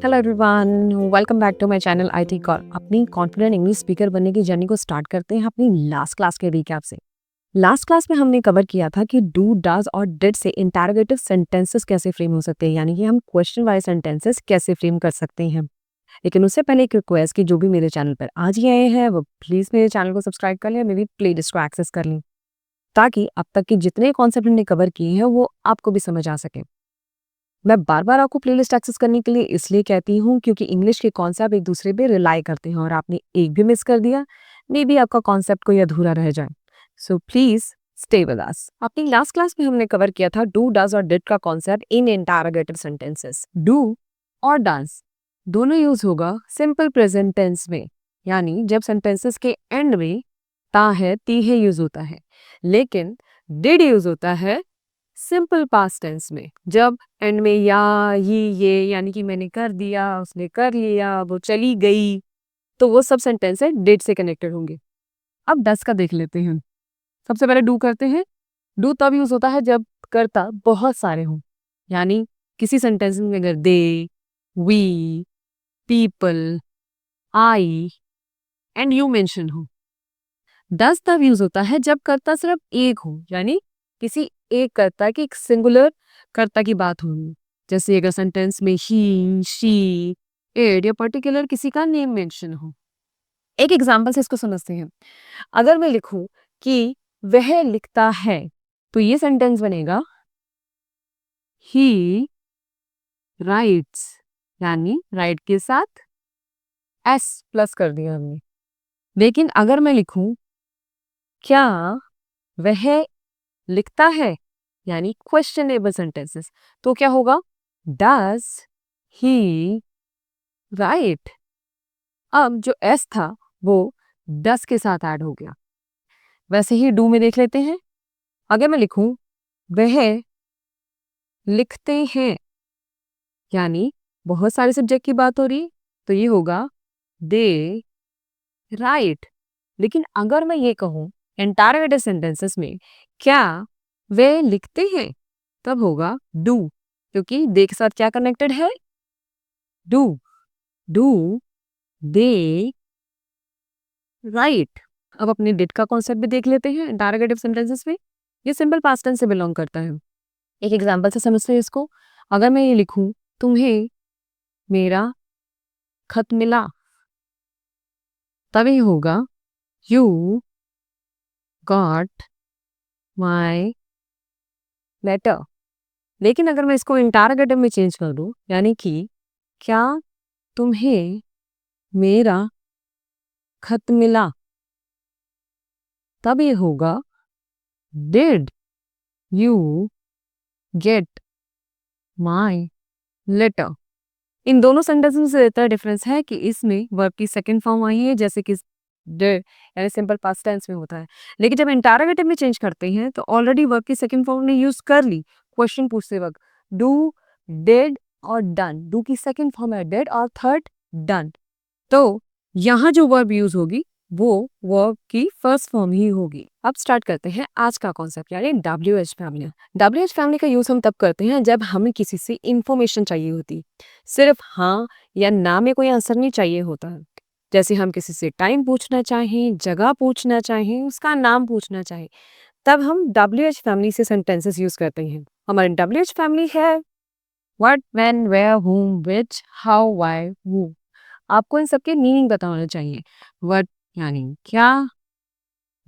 Hello everyone, welcome back to my channel IT call. अपनी confident English speaker बनने की journey को start करते हैं अपनी लास्ट क्लास के रिकैप से। लास्ट क्लास में हमने कवर किया था कि डू, डज और डिड से इंटरोगेटिव सेंटेंसेस कैसे फ्रेम हो सकते हैं, यानी कि हम क्वेश्चन वाले सेंटेंसेस कैसे फ्रेम कर सकते हैं। लेकिन उससे पहले एक रिक्वेस्ट कि जो भी मेरे चैनल पर आज ही आए हैं वो प्लीज़ मेरे चैनल को सब्सक्राइब कर लें, मेरी प्लेलिस्ट को एक्सेस कर लें, ताकि अब तक के जितने कॉन्सेप्ट हमने कवर किए हैं वो आपको भी समझ आ सके। मैं बार बार आपको प्लेलिस्ट एक्सेस करने के लिए इसलिए कहती हूँ क्योंकि इंग्लिश के कॉन्सेप्ट एक दूसरे पे रिलाई करते हैं और आपने एक भी मिस कर दिया, मे बी आपका कॉन्सेप्ट कोई अधूरा रह जाए। So please stay with us. अपनी लास्ट क्लास में हमने कवर किया था डू, डज और डिड का concept in interrogative sentences. Do और डज दोनों यूज होगा सिंपल प्रेजेंट टेंस में, यानी जब सेंटेंसेस के एंड में ता है ती है यूज होता है। लेकिन डिड यूज होता है सिंपल पास्ट टेंस में, जब एंड में या ये यानी कि मैंने कर दिया, उसने कर लिया, वो चली गई, तो वो सब सेंटेंस है डिड से कनेक्टेड होंगे। अब डस का देख लेते हैं। सबसे पहले डू करते हैं। डू तब यूज होता है जब कर्ता बहुत सारे हों, यानी किसी सेंटेंस में अगर they, we, people, I and you mention हो। डस तब यूज होता है जब कर्ता सिर्फ एक हो, यानी किसी एक कर्ता की, एक सिंगुलर कर्ता की बात हो। जैसे अगर सेंटेंस में ही, शी, इट या पर्टिकुलर किसी का नेम मेंशन हो। एक एग्जांपल से इसको समझते हैं। अगर मैं लिखूं कि वह लिखता है, तो ये सेंटेंस बनेगा ही राइट्स, यानी राइट के साथ एस प्लस कर दिया हमने। लेकिन अगर मैं लिखूं क्या वह लिखता है, यानी क्वेश्चनेबल सेंटेंसेस, तो क्या होगा? Does he right. अब जो एस था वो डस के साथ ऐड हो गया। वैसे ही डू में देख लेते हैं। अगर मैं लिखूं वह लिखते हैं, यानी बहुत सारे सब्जेक्ट की बात हो रही, तो ये होगा दे राइट। लेकिन अगर मैं ये कहूं इंटरोगेटिव सेंटेंसेस में क्या वे लिखते हैं, तब होगा डू, क्योंकि दे के साथ क्या कनेक्टेड है? डू। Do they right. अब अपने डिड का कॉन्सेप्ट भी देख लेते हैं इंटरोगेटिव सेंटेंसेस में। ये सिंपल पास्ट टेंस से बिलोंग करता है। एक एग्जांपल से समझते हैं इसको। अगर मैं ये लिखूं तुम्हें मेरा खत मिला, तभी होगा यू गॉट माई लेटर। लेकिन अगर मैं इसको इंटरोगेटिव में चेंज कर दूं, यानी कि क्या तुम्हें मेरा खत मिला, तब ये होगा did you get my letter. इन दोनों सेंटेंस में से इतना डिफरेंस है कि इसमें वर्ब की सेकंड फॉर्म आई है, जैसे कि डिड यानी सिंपल पास्ट टेंस में होता है। लेकिन जब इंटरोगेटिव में चेंज करते हैं तो ऑलरेडी वर्ब की सेकंड फॉर्म ने यूज कर ली क्वेश्चन पूछते वक्त। डू, डिड और डन। डू की सेकंड फॉर्म है डिड और थर्ड डन। तो यहाँ जो वर्ब यूज होगी वो वर्ब की फर्स्ट फॉर्म ही होगी। अब स्टार्ट करते हैं आज का कॉन्सेप्ट, यानी WH फैमिली। WH फैमिली का यूज हम तब करते हैं जब हमें किसी से इंफॉर्मेशन चाहिए होती, सिर्फ हाँ या ना में कोई आंसर नहीं चाहिए होता है। जैसे हम किसी से टाइम पूछना चाहें, जगह पूछना चाहें, उसका नाम पूछना चाहें, तब हम WH फैमिली से सेंटेंसेस यूज करते हैं। हमारी WH फैमिली है what, when, where, whom, which, how, why, who। आपको इन सबके मीनिंग बताना चाहिए। व्हाट यानी क्या,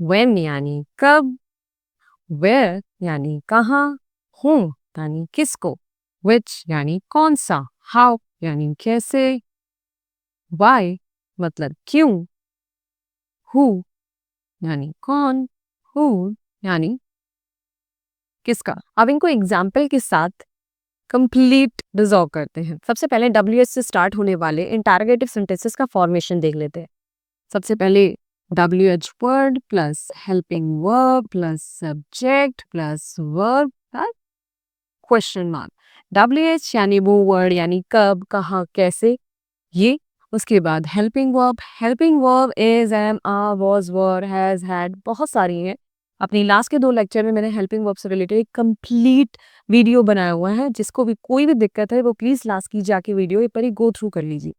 व्हेन यानी कब, वेयर यानी कहाँ, whom यानी किसको, which यानी कौन सा, हाउ यानी कैसे, व्हाई मतलब क्यों, हु यानी कौन, हु यानी किसका। अब इनको एग्जाम्पल के साथ कंप्लीट रिजॉल्व करते हैं। सबसे पहले WH से स्टार्ट होने वाले इंटरोगेटिव सेंटेंसेस का फॉर्मेशन देख लेते हैं। सबसे पहले WH word plus helping verb plus subject plus verb question mark. WH यानी वो वर्ड, यानी कब, कहाँ, कैसे, ये। उसके बाद helping verb is, am, are, was, were, has, had, बहुत सारी हैं। अपनी लास्ट के 2 लेक्चर में मैंने हेल्पिंग वर्ब से रिलेटेड एक कंप्लीट वीडियो बनाया हुआ है, जिसको भी कोई भी दिक्कत है वो प्लीज लास्ट की जाके वीडियो एक बार गो थ्रू कर लीजिए।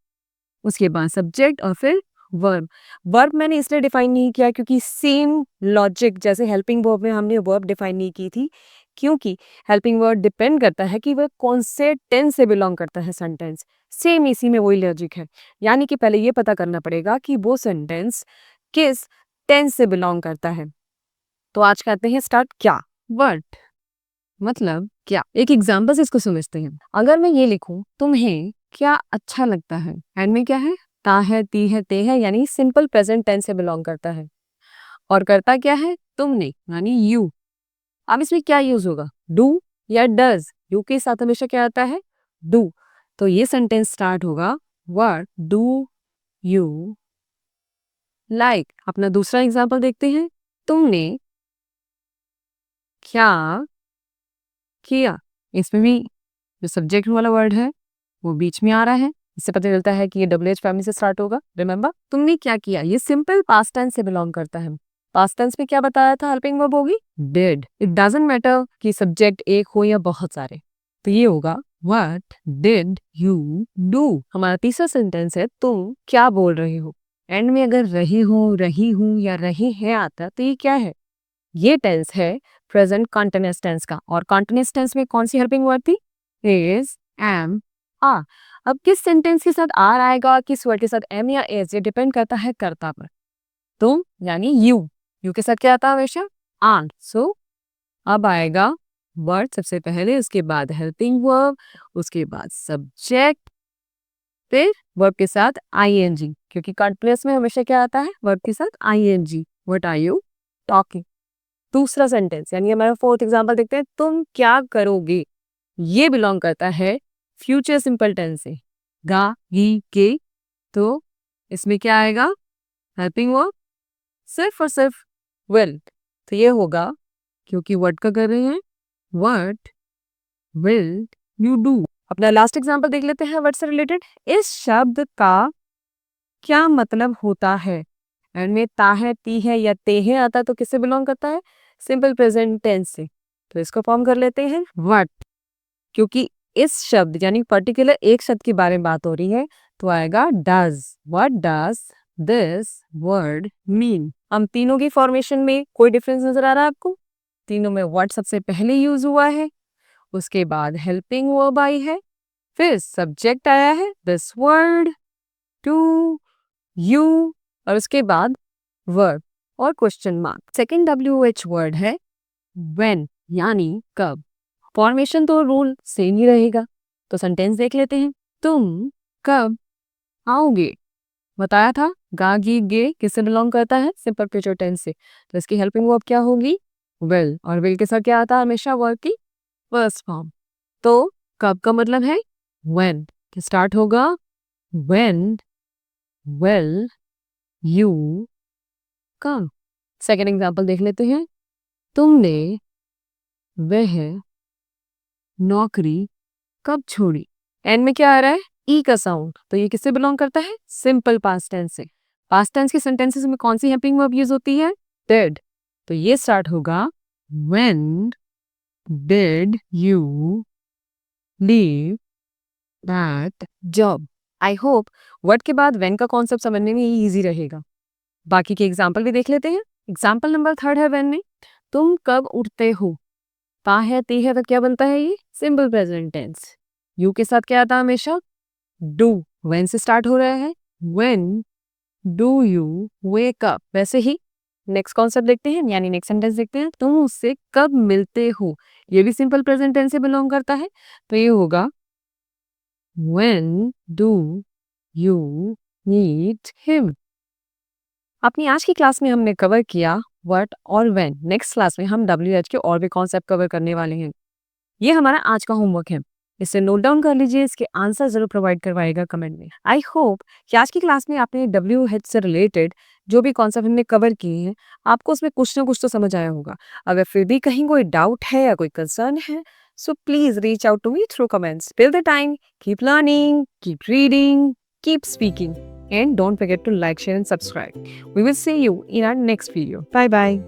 उसके बाद सब्जेक्ट और फिर वर्ब। वर्ब मैंने इसलिए डिफाइन नहीं किया क्योंकि सेम लॉजिक जैसे हेल्पिंग वर्ब में हमने वर्ब डिफाइन नहीं की थी, क्योंकि हेल्पिंग वर्ब डिपेंड करता है कि वह कौन से टेंस से बिलोंग करता है सेंटेंस। सेम इसी में वही लॉजिक है, यानी कि पहले ये पता करना पड़ेगा कि वो सेंटेंस किस टेंस से बिलोंग करता है। तो आज करते हैं स्टार्ट। क्या वर्ड मतलब क्या। एक एग्जाम्पल से इसको समझते हैं। अगर मैं ये लिखूं तुम्हें क्या अच्छा लगता है, एंड में क्या है, ता है, ती है, ते है, यानी सिंपल प्रेजेंट टेंस से बिलोंग करता है। और करता क्या है, तुमने, यानी यू। अब इसमें क्या यूज होगा, डू या डज। यू के साथ हमेशा क्या आता है, डू। तो ये सेंटेंस स्टार्ट होगा व्हाट डू यू लाइक। अपना दूसरा एग्जाम्पल देखते हैं। तुमने क्या किया। इसमें भी जो सब्जेक्ट वाला वर्ड है वो बीच में आ रहा है, इससे पता चलता है कि ये WH फैमिली से स्टार्ट होगा। रिमेंबर, तुमने क्या किया, ये सिंपल पास्ट टेंस से बिलोंग करता है। पास्ट टेंस में क्या बताया था, हेल्पिंग वर्ब होगी डिड। इट डजंट मैटर कि सब्जेक्ट एक हो या बहुत सारे, तो ये होगा व्हाट डिड यू डू। हमारा तीसरा सेंटेंस है तुम क्या बोल रहे हो। एंड में अगर रही हूँ या रहे हैं आता तो ये क्या है, ये टेंस है प्रेजेंट कॉन्टिन्यूअस टेंस का। और कॉन्टिन्यूअस टेंस में कौन सी हेल्पिंग वर्ब थी, इज, एम, आ। अब किस सेंटेंस के साथ आर आएगा, किस वर्ड के साथ एम या एस, ये डिपेंड करता है कर्ता पर। तुम यानी यू के साथ क्या आता है हमेशा, आन। सो अब आएगा वर्ड सबसे पहले, उसके बाद हेल्पिंग वर्ब, उसके बाद सब्जेक्ट, फिर वर्ब के साथ आईएनजी, क्योंकि कॉन्टिन्यूअस में हमेशा क्या आता है, वर्ब के साथ ING. What are you talking. दूसरा सेंटेंस यानी हमारा फोर्थ एग्जांपल देखते हैं। तुम क्या करोगे, ये बिलोंग करता है फ्यूचर सिंपल टेंस से, गा गी के। तो इसमें क्या आएगा, हेल्पिंग वर्ब, सिर्फ और सिर्फ विल। तो ये होगा, क्योंकि वर्ड का कर रहे हैं, व्हाट विल यू डू। अपना लास्ट एग्जांपल देख लेते हैं वर्ड से रिलेटेड। इस शब्द का क्या मतलब होता है। एंड में ता है, ती है या ते है आता है तो किससे बिलोंग करता है, सिंपल प्रेजेंट टेंस से। तो इसको फॉर्म कर लेते हैं व्हाट, क्योंकि इस शब्द यानी पर्टिकुलर एक शब्द के बारे में बात हो रही है, तो आएगा does. What does this word mean. हम तीनों की फॉर्मेशन में कोई डिफरेंस नजर आ रहा है आपको। तीनों में व्हाट सबसे पहले यूज हुआ है, उसके बाद हेल्पिंग वर्ब आई है, फिर सब्जेक्ट आया है दिस वर्ड, टू, यू, और उसके बाद वर्ब और question mark. Second WH word है व्हेन, यानी कब। फॉर्मेशन तो रूल सेम ही रहेगा। तो सेंटेंस देख लेते हैं। तुम कब आओगे। बताया था गा गी गे किससे बिलोंग करता है, सिंपल फ्यूचर टेंस से। तो इसकी हेल्पिंग वर्ब क्या होगी, विल। और विल के साथ क्या आता है हमेशा, वर्ब की फर्स्ट फॉर्म। तो कब का मतलब है व्हेन, स्टार्ट होगा when will you come. Second example देख लेते हैं। तुमने वह नौकरी कब छोड़ी। एंड में क्या आ रहा है, ई का साउंड। तो ये किससे बिलोंग करता है, सिंपल पास्ट टेंस से। पास्ट टेंस के सेंटेंसेस में कौन सी हेल्पिंग वर्ब यूज होती है, डिड। तो ये स्टार्ट होगा when did you leave that job. I hope word के बाद व्हेन का कॉन्सेप्ट समझने में ये इजी रहेगा। बाकी के एग्जाम्पल भी देख लेते हैं। एग्जाम्पल नंबर 3 है व्हेन में। तुम कब उठते हो। ता है, ती है, तो क्या बनता है ये, सिंपल प्रेजेंट टेंस। यू के साथ क्या आता है हमेशा, डू। व्हेन से स्टार्ट हो रहा है, when do you wake up. वैसे ही नेक्स्ट कॉन्सेप्ट देखते हैं, यानी नेक्स्ट सेंटेंस देखते हैं। तुम उससे कब मिलते हो, ये भी सिंपल प्रेजेंट टेंस से बिलोंग करता है। तो ये होगा when do you meet him. अपनी आज की क्लास में हमने कवर किया व्हाट और व्हेन। नेक्स्ट क्लास में हम WH के और भी कॉन्सेप्ट कवर करने वाले हैं। ये हमारा आज का होमवर्क है, इसे नोट डाउन कर लीजिए, इसके आंसर जरूर प्रोवाइड करवाएगा कमेंट में। आई होप कि आज की क्लास में आपने WH से रिलेटेड जो भी कॉन्सेप्ट हमने कवर किए हैं, आपको उसमें कुछ ना कुछ तो समझ आया होगा। अगर फिर भी कहीं कोई डाउट है या कोई कंसर्न है, so please reach out to me through comments. Till the time, keep learning, keep reading, keep speaking, and don't forget to like, share and subscribe. We will see you in our next video. Bye bye.